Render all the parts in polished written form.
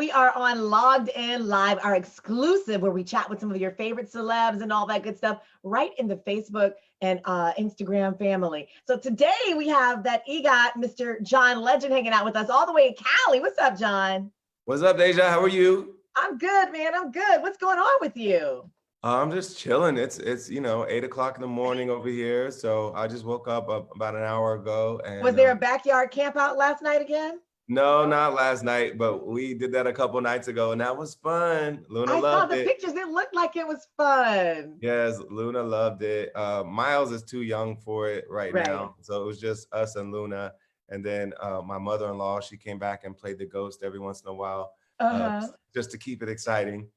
we are on Logged In Live, our exclusive where we chat with some of your favorite celebs and all that good stuff right in the Facebook and Instagram family. So today we have that EGOT, Mr. John Legend, hanging out with us all the way in Cali. What's up, John? What's up, Deja? How are you? I'm good, man. I'm good. What's going on with you? I'm just chilling. It's 8 o'clock in the morning over here. So I just woke up about an hour ago, Was and there a backyard camp out last night again? no, not last night, but we did that a couple nights ago, and that was fun. Luna I saw loved the it. pictures. It looked like it was fun. Yes, Luna loved it. Miles is too young for it right Right. now, so it was just us and Luna. And then my mother-in-law, she came back and played the ghost every once in a while, Uh-huh. just to keep it exciting.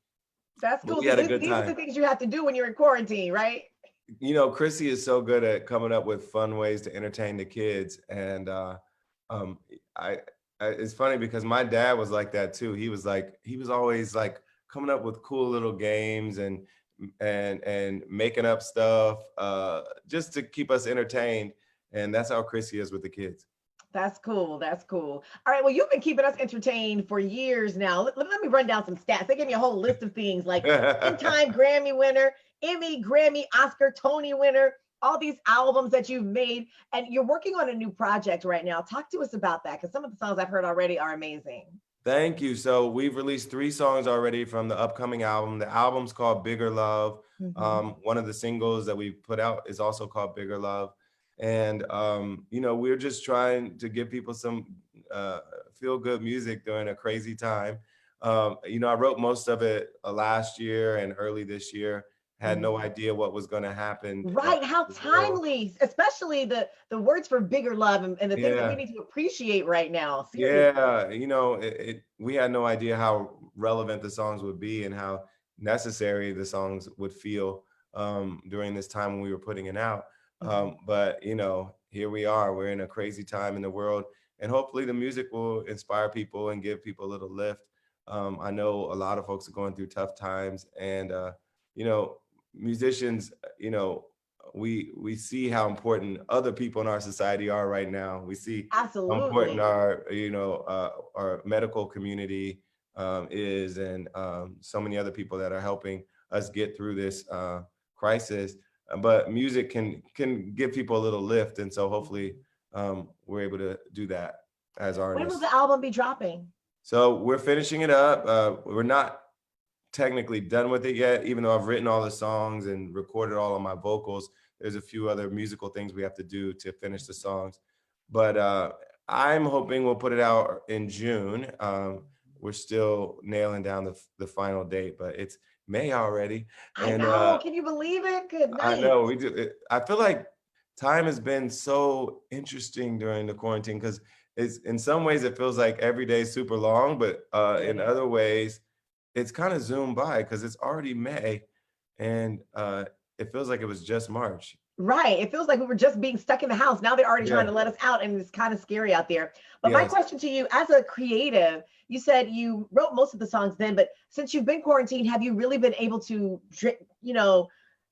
That's But cool. we See, had a good these are the time. things you have to do when you're in quarantine, right? Chrissy is so good at coming up with fun ways to entertain the kids, and um, I, it's funny because my dad was like that too. He was always like coming up with cool little games and making up stuff just to keep us entertained, and that's how Chrissy is with the kids. That's cool. That's cool. All right. Well, you've been keeping us entertained for years now. Let me run down some stats. They gave me a whole list of things like 10-time Grammy winner, Emmy, Grammy, Oscar, Tony winner, all these albums that you've made. And you're working on a new project right now. Talk to us about that because some of the songs I've heard already are amazing. Thank you. So we've released 3 songs already from the upcoming album. The album's called Bigger Love. Mhm. One of the singles that we put out is also called Bigger Love. And, we're just trying to give people some feel good music during a crazy time. I wrote most of it last year and early this year, had no Mhm. idea what was going to happen. Right. How In the world. timely, especially the words for bigger love and the things that we Yeah. need to appreciate right now. Seriously. Yeah, we had no idea how relevant the songs would be and how necessary the songs would feel during this time when we were putting it out. Mhm. But here we are. We're in a crazy time in the world, and hopefully the music will inspire people and give people a little lift. I know a lot of folks are going through tough times, and you know, musicians, we see how important other people in our society are right now. We see how important Absolutely. our medical community is, and so many other people that are helping us get through this crisis. But music can give people a little lift, and so hopefully we're able to do that as When will artists. the album be dropping? So we're finishing it up. We're not technically done with it yet, even though I've written all the songs and recorded all of my vocals. There's a few other musical things we have to do to finish the songs. But I'm hoping we'll put it out in June. We're still nailing down the final date, but it's May already. I And know. Can you believe it? Good I night. know we do. I feel like time has been so interesting during the quarantine because it's in some ways it feels like every day is super long, but in Right. other ways it's kind of zoomed by because it's already May, and it feels like it was just March. Right. It feels like we were just being stuck in the house. Now they're already trying Yeah. to let us out, and it's kind of scary out there. But my Yes. question to you, as a creative, you said you wrote most of the songs then, but since you've been quarantined, have you really been able to,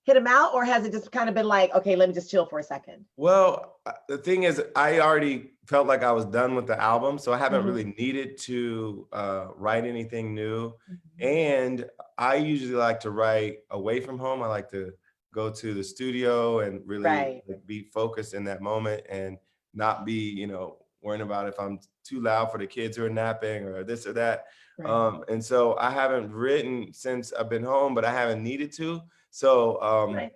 hit them out, or has it just kind of been like, okay, let me just chill for a second? Well, the thing is, I already felt like I was done with the album, so I haven't Mhm. really needed to write anything new. Mhm. And I usually like to write away from home. I like to go to the studio and really Right. like, be focused in that moment and not be, worrying about if I'm too loud for the kids who are napping or this or that. Right. And so I haven't written since I've been home, but I haven't needed to. So Right.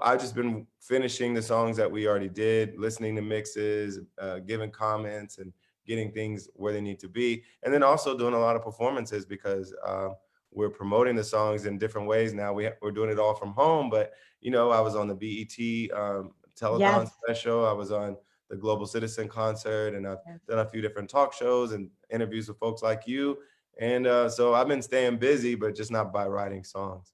I've just been finishing the songs that we already did, listening to mixes, giving comments, and getting things where they need to be. And then also doing a lot of performances because we're promoting the songs in different ways now. We're doing it all from home, but I was on the BET telethon Yes. special. I was on the Global Citizen concert, and I've Yes. done a few different talk shows and interviews with folks like you. And so I've been staying busy, but just not by writing songs.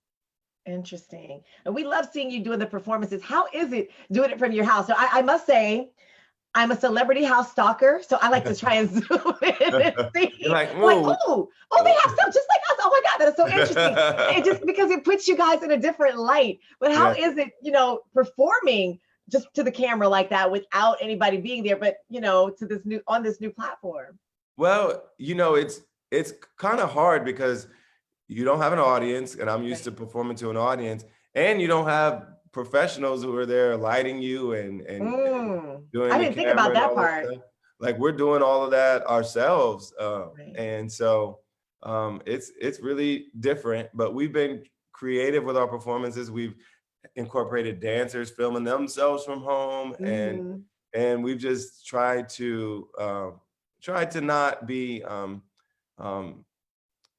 Interesting. And we love seeing you doing the performances. How is it doing it from your house? So I must say, I'm a celebrity house stalker, so I like to try and zoom in and You're see, like, like, whoa. oh, they have stuff just like us. Oh my God, that is so interesting. It just because it puts you guys in a different light. But how Yeah. is it, performing just to the camera like that without anybody being there, but to this new on this new platform? Well, it's kind of hard because you don't have an audience, and I'm used to Right. performing to an audience, and you don't have professionals who are there lighting you and doing I the didn't think camera about and that all that part. stuff. Like we're doing all of that ourselves, Right. and so it's really different. But we've been creative with our performances. We've incorporated dancers filming themselves from home, Hmm. and we've just tried to not be um,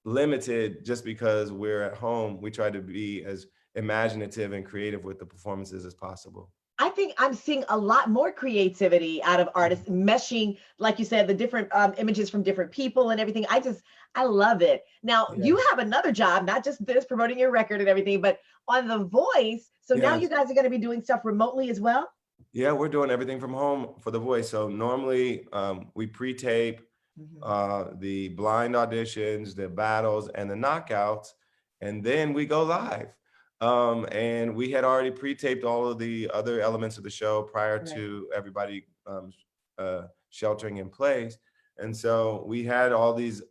limited just because we're at home. We try to be as imaginative and creative with the performances as possible. I think I'm seeing a lot more creativity out of Mhm. artists meshing, like you said, the different images from different people and everything. I love it. Now, Yeah. you have another job, not just this, promoting your record and everything, but on The Voice. So now you Yes. guys are going to be doing stuff remotely as well? Yeah, we're doing everything from home for The Voice. So normally we pre-tape Mhm. the blind auditions, the battles, and the knockouts, and then we go live. And we had already pre-taped all of the other elements of the show prior Right. to everybody sheltering in place. And so we had all these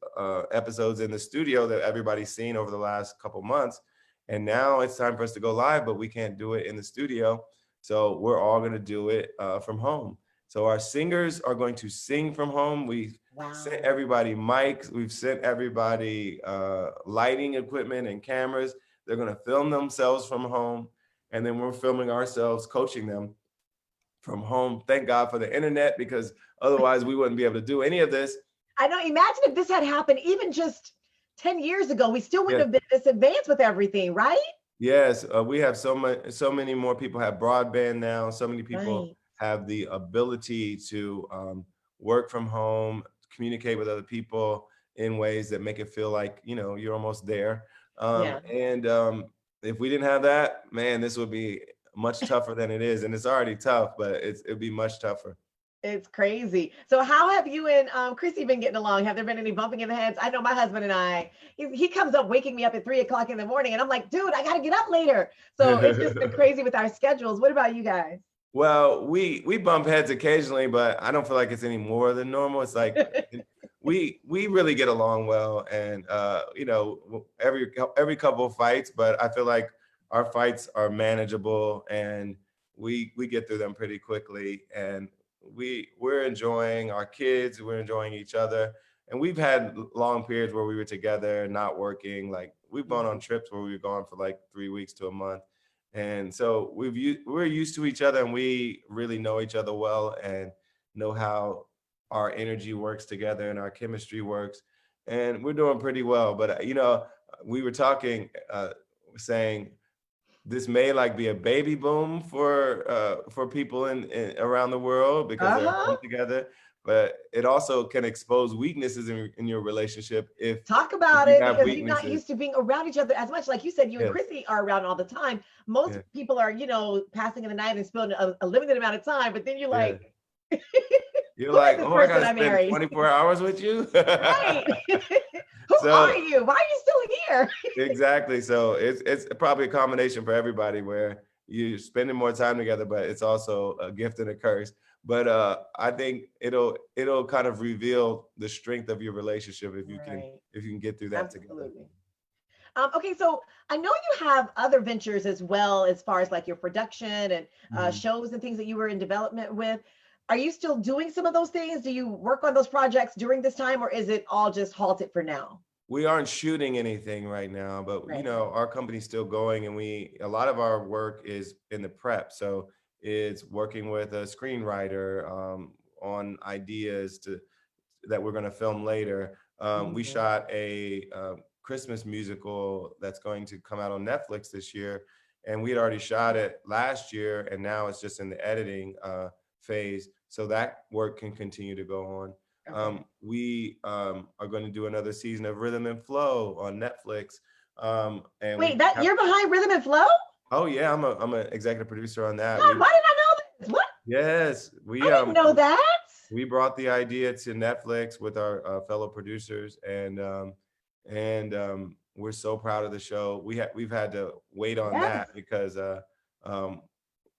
episodes in the studio that everybody's seen over the last couple months. And now it's time for us to go live, but we can't do it in the studio. So we're all going to do it from home. So our singers are going to sing from home. We sent Wow. everybody mics. We've sent everybody lighting equipment and cameras. They're going to film themselves from home. And then we're filming ourselves, coaching them from home. Thank God for the internet, because otherwise we wouldn't be able to do any of this. I know. Imagine if this had happened even just 10 years ago, we still wouldn't Yes, have been this advanced with everything, right? yes. We have so many more people have broadband now. So many people Right. have the ability to work from home, communicate with other people in ways that make it feel like, you're almost there. Yeah. And if we didn't have that, man, this would be much tougher than it is. And it's already tough, but it'd be much tougher. It's crazy. So how have you and Chrissy been getting along? Have there been any bumping in the heads? I know my husband and I, he comes up waking me up at 3 o'clock in the morning and I'm like, dude, I got to get up later. So it's just been crazy with our schedules. What about you guys? Well, we bump heads occasionally, but I don't feel like it's any more than normal. It's like we really get along well, and every couple of fights, but I feel like our fights are manageable, and we get through them pretty quickly, and we're enjoying our kids, we're enjoying each other, and we've had long periods where we were together, not working. Like we've gone on Mhm. trips where we were gone for like 3 weeks to a month, and so we're used to each other, and we really know each other well and know how our energy works together and our chemistry works, and we're doing pretty well. But we were talking, saying this may like be a baby boom for people in around the world because they're Uh-huh. home together, but it also can expose weaknesses in your relationship Talk if about you it have because you're not weaknesses. used to being around each other as much. Like you said, you and Yes, Chrissy are around all the time. Most yeah, people are, passing in the night and spending a limited amount of time, but then you're yeah. like, You're who is like, this oh, I person gotta I spend married? 24 hours with you. Right. Who are So you? Why are you still here? exactly. So it's probably a combination for everybody where you're spending more time together, but it's also a gift and a curse. But I think it'll kind of reveal the strength of your relationship Right. if you can get through that together. Absolutely. Okay, so I know you have other ventures as well, as far as like your production and Mhm. shows and things that you were in development with. Are you still doing some of those things? Do you work on those projects during this time, or is it all just halted for now? We aren't shooting anything right now, but Right. our company's still going, and a lot of our work is in the prep. So it's working with a screenwriter on ideas that we're going to film later. We Mhm. shot a Christmas musical that's going to come out on Netflix this year, and we had already shot it last year, and now it's just in the editing phase. So that work can continue to go on. Okay. We are going to do another season of Rhythm and Flow on Netflix, and Wait, we that have. you're behind Rhythm and Flow? Oh yeah, I'm an executive producer on that. God, why did I know this? What? Yes, I didn't know that. we brought the idea to Netflix with our fellow producers, and we're so proud of the show. We've had to wait on Yes. that because um,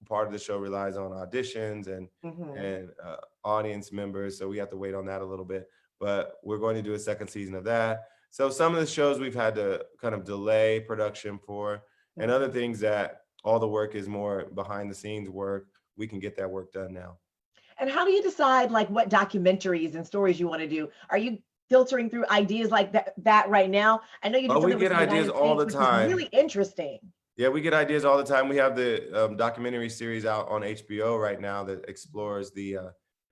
part of the show relies on auditions Mhm. and audience members, so we have to wait on that a little bit. but we're going to do a second season of that. So some of the shows we've had to kind of delay production for, and other things that all the work is more behind the scenes work, we can get that work done now. And how do you decide like what documentaries and stories you want to do? Are you filtering through ideas like that right now? I know you did Oh, we something with get the ideas United all States, the which was time. really interesting. Yeah, we get ideas all the time. We have the documentary series out on HBO right now that explores the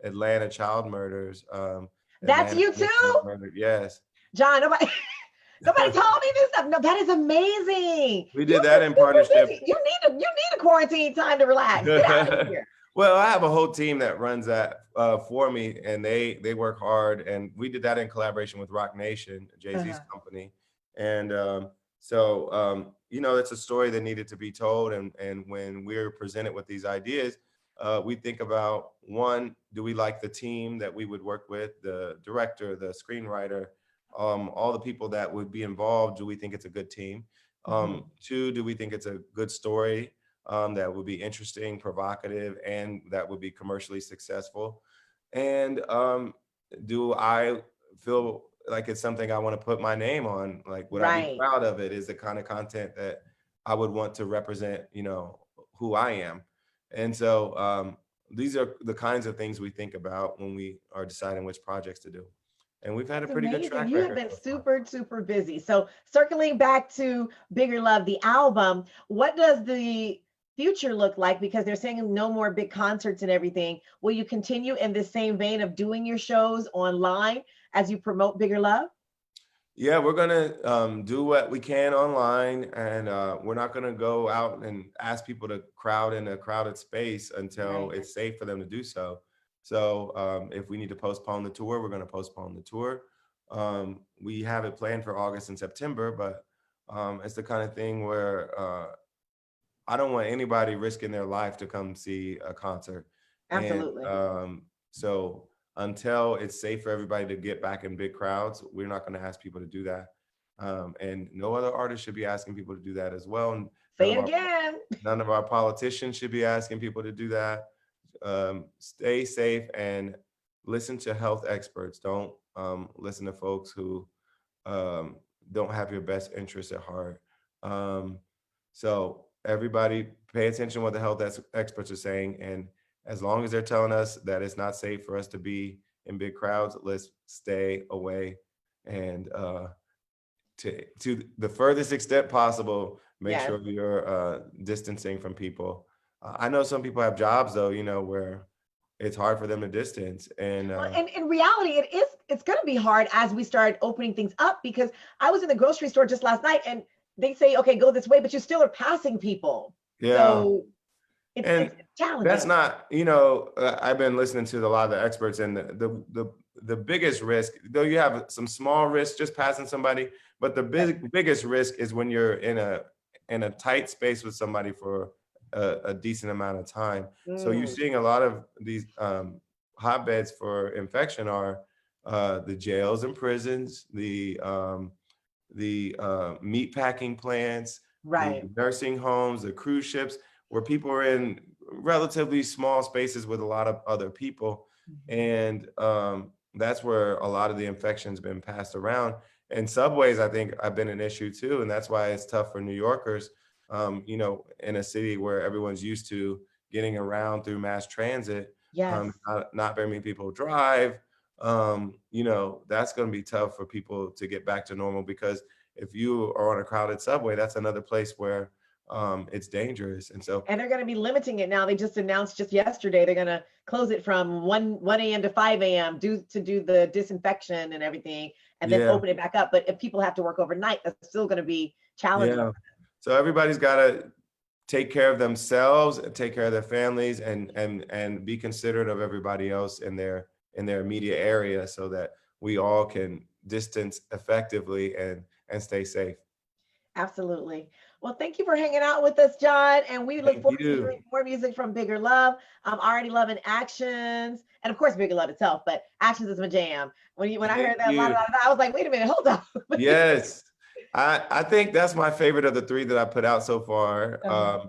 Atlanta child murders. That's Atlanta you victims too, murdered. Yes. John. Nobody, nobody told me this stuff. No, that is amazing. We did You've that been in super partnership. busy. You need a quarantine time to relax. Get out of here. Well, I have a whole team that runs that for me, and they work hard. And we did that in collaboration with Rock Nation, Jay-Z's Uh-huh. company. And you know, it's a story that needed to be told. And when we're presented with these ideas, we think about, one, do we like the team that we would work with, the director, the screenwriter, all the people that would be involved? Do we think it's a good team? Mhm. Two, do we think it's a good story? That would be interesting, provocative, and that would be commercially successful. And do I feel like it's something I want to put my name on? Like, would I be Right. proud of it? Is the kind of content that I would want to represent, you know, who I am? And so these are the kinds of things we think about when we are deciding which projects to do. And we've had a That's pretty good amazing. track You have record been so far. super, super busy. So, circling back to Bigger Love, the album, what does the future look like? Because they're saying no more big concerts and everything. Will you continue in the same vein of doing your shows online as you promote Bigger Love? Yeah, we're gonna do what we can online, and we're not gonna go out and ask people to crowd in a crowded space until Right. it's safe for them to do so. So if we need to postpone the tour, we're gonna postpone the tour. We have it planned for August and September, but it's the kind of thing where I don't want anybody risking their life to come see a concert. And Absolutely. so until it's safe for everybody to get back in big crowds, we're not going to ask people to do that. And no other artist should be asking people to do that as well. And Say it again. none of our politicians should be asking people to do that. Stay safe and listen to health experts. Don't listen to folks who um, don't have your best interests at heart. Um, so everybody pay attention to what the health experts are saying. And as long as they're telling us that it's not safe for us to be in big crowds, let's stay away. And to the furthest extent possible, make Yes. sure you're distancing from people. I know some people have jobs though, you know, where it's hard for them to distance. And Well, and in reality, it's going to be hard as we start opening things up because I was in the grocery store just last night and they say, okay, go this way, but you still are passing people. yeah, So and it's that's challenging. not, you know, I've been listening to a lot of the experts, and the biggest risk, though you have some small risk just passing somebody, but the Right. biggest risk is when you're in a tight space with somebody for a decent amount of time. So you're Mm, seeing a lot of these hotbeds for infection are the jails and prisons, the meat packing plants, the right. nursing homes, the cruise ships, where people are in relatively small spaces with a lot of other people. Mhm. And that's where a lot of the infections been passed around. And subways, I think, have been an issue too. And that's why it's tough for New Yorkers, you know, in a city where everyone's used to getting around through mass transit. Yes. Not very many people drive. You know, that's going to be tough for people to get back to normal, because if you are on a crowded subway, that's another place where it's dangerous. And so, And they're going to be limiting it now. They just announced just yesterday they're going to close it from 1 a.m. to 5 a.m. To do the disinfection and everything, and then yeah, open it back up. But if people have to work overnight, that's still going to be challenging. yeah. So everybody's got to take care of themselves, take care of their families, and be considerate of everybody else in their immediate area, so that we all can distance effectively and stay safe. Absolutely. Well, thank you for hanging out with us, John. And we look Thank forward to you. hearing more music from Bigger Love. I'm already loving Actions, and of course Bigger Love itself. But Actions is my jam. When I Thank heard that, you. I was like, wait a minute, hold on. Yes. I think that's my favorite of the three that I put out so far. Uh-huh.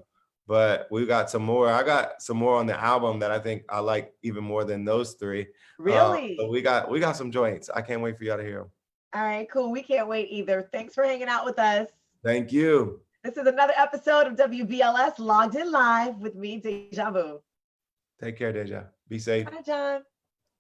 but we got some more. I got some more on the album that I think I like even more than those three. Really? But we got some joints. I can't wait for y'all to hear them. All right, cool. We can't wait either. Thanks for hanging out with us. Thank you. This is another episode of WBLS Logged In Live with me, Deja Vu. Take care, Deja. Be safe. Bye, John.